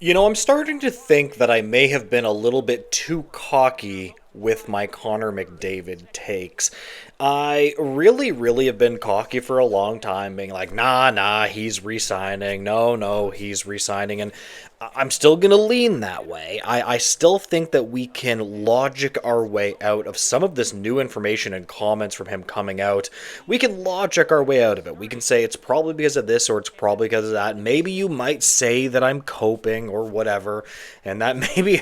I'm starting to think that I may have been a little bit too cocky with my Connor McDavid takes. I really, really have been cocky for a long time, being like, nah, he's re-signing. No, he's re-signing. And I'm still going to lean that way. I still think that we can logic our way out of some of this new information and comments from him coming out. We can logic our way out of it. We can say it's probably because of this or it's probably because of that. Maybe you might say that I'm coping or whatever, and that maybe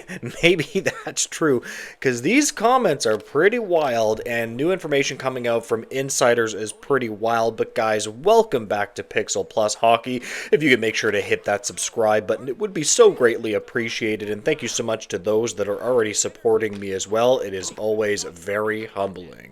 that's true because these comments are pretty wild and new information coming out from insiders is pretty wild. But guys, welcome back to Pixel Plus Hockey. If you could make sure to hit that subscribe button, it would be so greatly appreciated, and thank you so much to those that are already supporting me as well. It is always very humbling.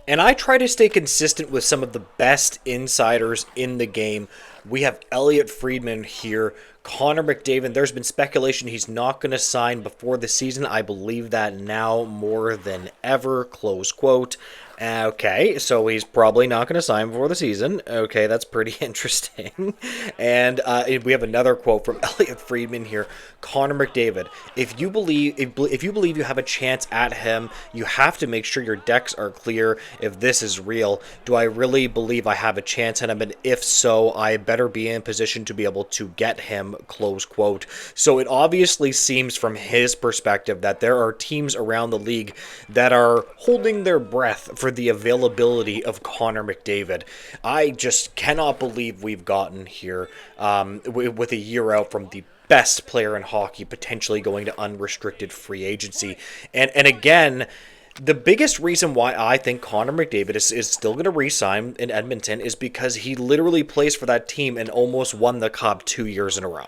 And I try to stay consistent with some of the best insiders in the game. We have Elliot Friedman here, Connor McDavid. There's been speculation he's not going to sign before the season. I believe that now more than ever, close quote. Okay, so he's probably not going to sign before the season. Okay, that's pretty interesting. And we have another quote from Elliot Friedman here. Connor McDavid, if you believe you have a chance at him, you have to make sure your decks are clear. If this is real, do I really believe I have a chance at him? And if so, I better be in position to be able to get him. Close quote. So it obviously seems from his perspective that there are teams around the league that are holding their breath for the availability of Connor McDavid. I just cannot believe we've gotten here with a year out from the best player in hockey potentially going to unrestricted free agency. And again, the biggest reason why I think Connor McDavid is still going to re-sign in Edmonton is because he literally plays for that team and almost won the cup 2 years in a row.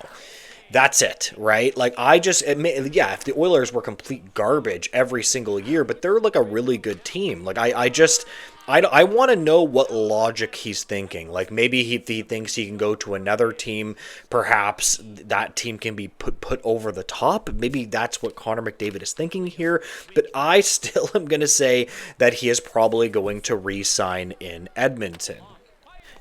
That's it, right? Like, I just admit, yeah, if the Oilers were complete garbage every single year, but they're like a really good team. Like, I want to know what logic he's thinking. Like, maybe if he thinks he can go to another team, perhaps that team can be put over the top. Maybe that's what Connor McDavid is thinking here. But I still am going to say that he is probably going to re-sign in Edmonton.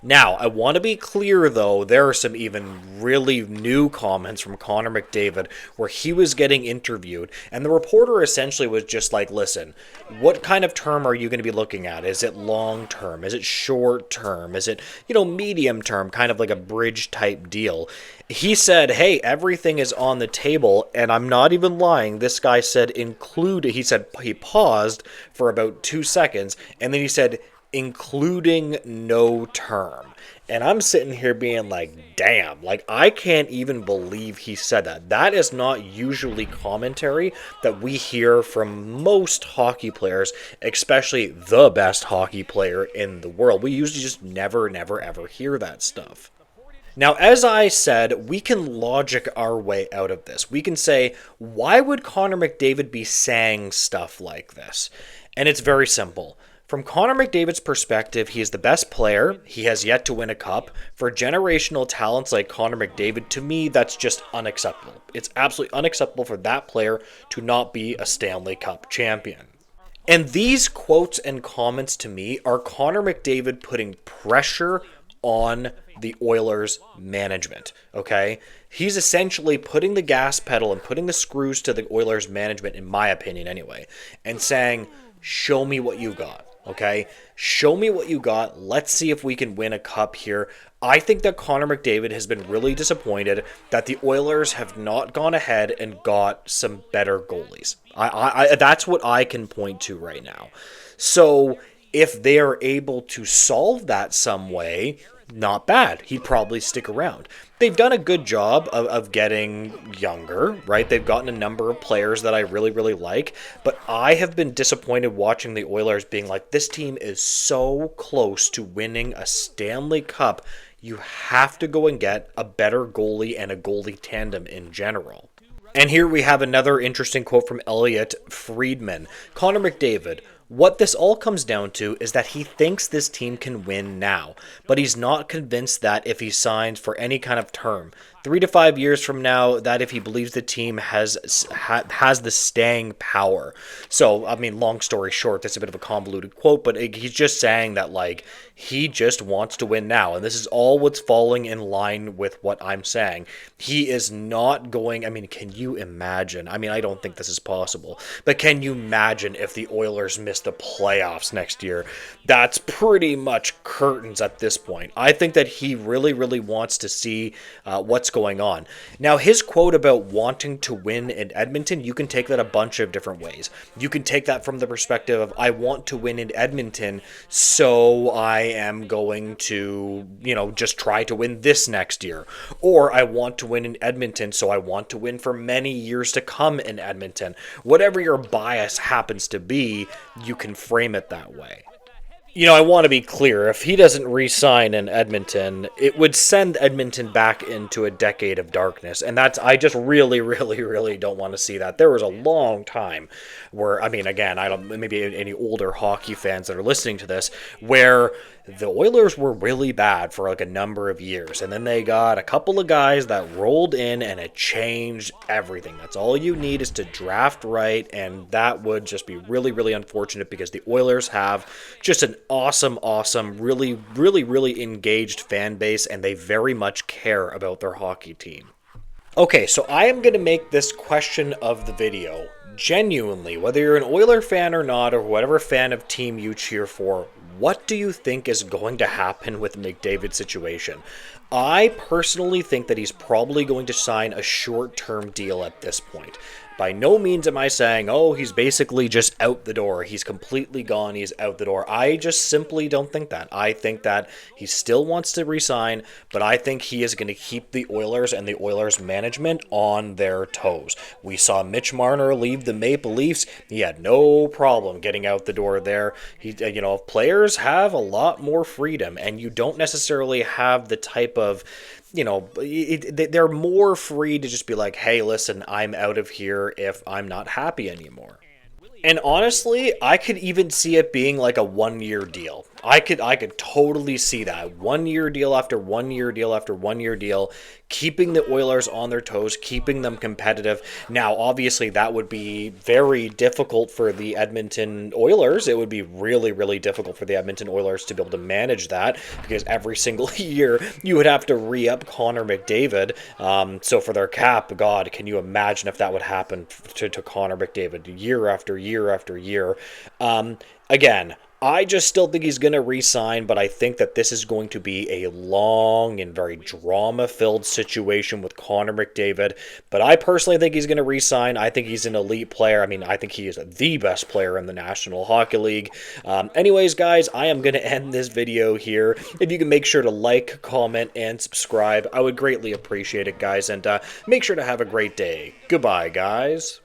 Now, I want to be clear, though, there are some even really new comments from Connor McDavid where he was getting interviewed, and the reporter essentially was just like, listen, what kind of term are you going to be looking at? Is it long term? Is it short term? Is it, medium term, kind of like a bridge type deal? He said, hey, everything is on the table, and I'm not even lying. This guy said he paused for about 2 seconds, and then he said, including no term. And I'm sitting here being like, damn, like, I can't even believe he said that. That is not usually commentary that we hear from most hockey players, especially the best hockey player in the world. We usually just never, ever hear that stuff. Now, as I said, we can logic our way out of this. We can say, why would Connor McDavid be saying stuff like this? And it's very simple. From Connor McDavid's perspective, he is the best player. He has yet to win a cup. For generational talents like Connor McDavid, to me, that's just unacceptable. It's absolutely unacceptable for that player to not be a Stanley Cup champion. And these quotes and comments to me are Connor McDavid putting pressure on the Oilers management, okay? He's essentially putting the gas pedal and putting the screws to the Oilers management, in my opinion anyway, and saying, show me what you got. Okay, show me what you got. Let's see if we can win a cup here. I think that Connor McDavid has been really disappointed that the Oilers have not gone ahead and got some better goalies. That's what I can point to right now. So if they are able to solve that some way, not bad. He'd probably stick around. They've done a good job of getting younger, right? They've gotten a number of players that I really, really like, but I have been disappointed watching the Oilers being like, this team is so close to winning a Stanley Cup. You have to go and get a better goalie and a goalie tandem in general. And here we have another interesting quote from Elliot Friedman. Connor McDavid, what this all comes down to is that he thinks this team can win now, but he's not convinced that if he signs for any kind of term. 3 to 5 years from now, that if he believes the team has the staying power. So, I mean, long story short, that's a bit of a convoluted quote, but he's just saying that, like, he just wants to win now. And this is all what's falling in line with what I'm saying. He is not going, I mean, can you imagine? I mean, I don't think this is possible, but can you imagine if the Oilers miss the playoffs next year? That's pretty much curtains at this point. I think that he really, really wants to see what's going on. Now, his quote about wanting to win in Edmonton, you can take that a bunch of different ways. You can take that from the perspective of, I want to win in Edmonton, so I am going to, just try to win this next year. Or I want to win in Edmonton, so I want to win for many years to come in Edmonton. Whatever your bias happens to be, you can frame it that way. I want to be clear. If he doesn't re-sign in Edmonton, it would send Edmonton back into a decade of darkness. And I just really, really, really don't want to see that. There was a long time where, I mean, again, I don't, maybe any older hockey fans that are listening to this, where the Oilers were really bad for like a number of years. And then they got a couple of guys that rolled in and it changed everything. That's all you need is to draft right. And that would just be really, really unfortunate because the Oilers have just an awesome, really, really, really engaged fan base. And they very much care about their hockey team. Okay, so I am going to make this question of the video. Genuinely, whether you're an Oiler fan or not, or whatever fan of team you cheer for, what do you think is going to happen with the McDavid situation? I personally think that he's probably going to sign a short-term deal at this point. By no means am I saying, oh, he's basically just out the door. He's completely gone. He's out the door. I just simply don't think that. I think that he still wants to resign, but I think he is going to keep the Oilers and the Oilers management on their toes. We saw Mitch Marner leave the Maple Leafs. He had no problem getting out the door there. Players have a lot more freedom, and you don't necessarily have the type of they're more free to just be like, hey, listen, I'm out of here if I'm not happy anymore. And honestly, I could even see it being like a 1-year deal. I could totally see that. 1-year deal after 1-year deal after 1-year deal, keeping the Oilers on their toes, keeping them competitive. Now, obviously, that would be very difficult for the Edmonton Oilers. It would be really, really difficult for the Edmonton Oilers to be able to manage that because every single year you would have to re-up Connor McDavid. So for their cap, God, can you imagine if that would happen to Connor McDavid year after year after year? Again, I just still think he's going to re-sign, but I think that this is going to be a long and very drama-filled situation with Connor McDavid. But I personally think he's going to re-sign. I think he's an elite player. I mean, I think he is the best player in the National Hockey League. Anyways, guys, I am going to end this video here. If you can make sure to like, comment, and subscribe, I would greatly appreciate it, guys. And make sure to have a great day. Goodbye, guys.